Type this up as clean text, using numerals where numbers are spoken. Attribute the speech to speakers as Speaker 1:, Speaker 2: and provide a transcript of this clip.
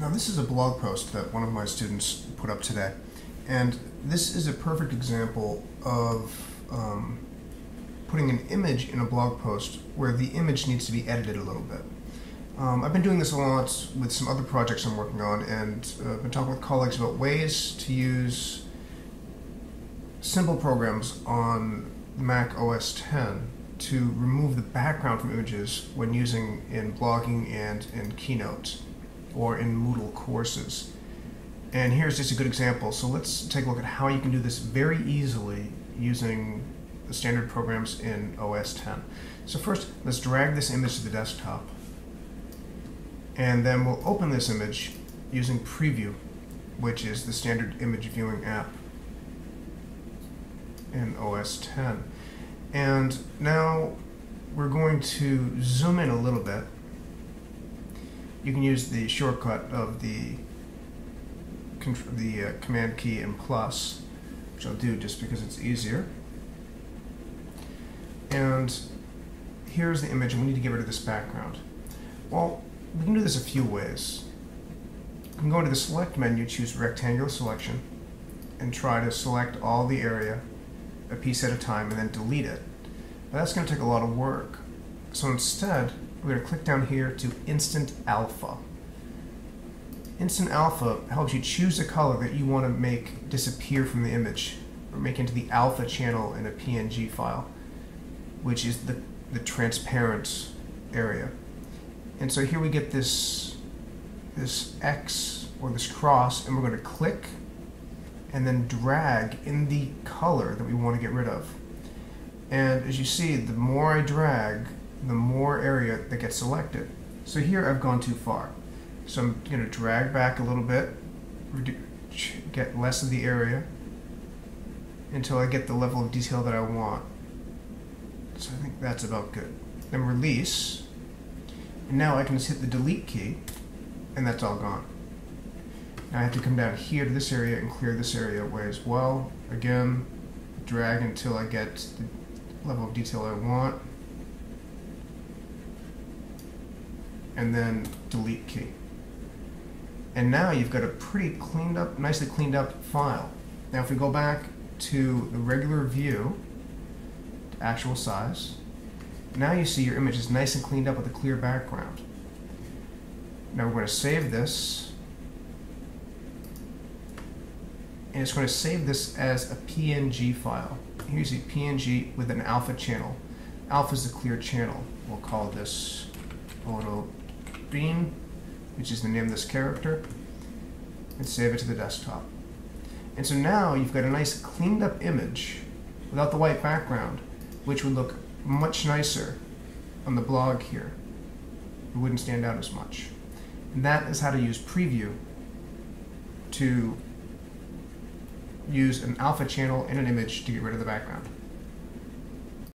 Speaker 1: Now this is a blog post that one of my students put up today, and this is a perfect example of putting an image in a blog post where the image needs to be edited a little bit. I've been doing this a lot with some other projects I'm working on, and I've been talking with colleagues about ways to use simple programs on Mac OS X to remove the background from images when using in blogging and in Keynote or in Moodle courses. And here's just a good example. So let's take a look at how you can do this very easily using the standard programs in OS X. So first, let's drag this image to the desktop. And then we'll open this image using Preview, which is the standard image viewing app in OS X. And now we're going to zoom in a little bit. You can use the shortcut of the command key and plus, which I'll do just because it's easier. And here's the image, and we need to get rid of this background. Well, we can do this a few ways. You can go into the Select menu, choose Rectangular Selection, and try to select all the area a piece at a time and then delete it. But that's going to take a lot of work. So instead, we're going to click down here to Instant Alpha. Instant Alpha helps you choose a color that you want to make disappear from the image, or make into the alpha channel in a PNG file, which is the transparent area. And so here we get this X or this cross, and we're going to click and then drag in the color that we want to get rid of. And as you see, the more I drag, the more area that gets selected. So here I've gone too far. So I'm going to drag back a little bit, get less of the area until I get the level of detail that I want. So I think that's about good. Then release, and now I can just hit the delete key, and that's all gone. Now I have to come down here to this area and clear this area away as well. Again, drag until I get the level of detail I want, and then delete key. And now you've got a pretty cleaned up, nicely cleaned up file. Now if we go back to the regular view, to actual size, now you see your image is nice and cleaned up with a clear background. Now we're going to save this, and it's going to save this as a PNG file. Here you see PNG with an alpha channel. Alpha is the clear channel. We'll call this photo bean, which is the name of this character, and save it to the desktop. And so now you've got a nice cleaned up image without the white background, which would look much nicer on the blog here. It wouldn't stand out as much. And that is how to use Preview to use an alpha channel in an image to get rid of the background.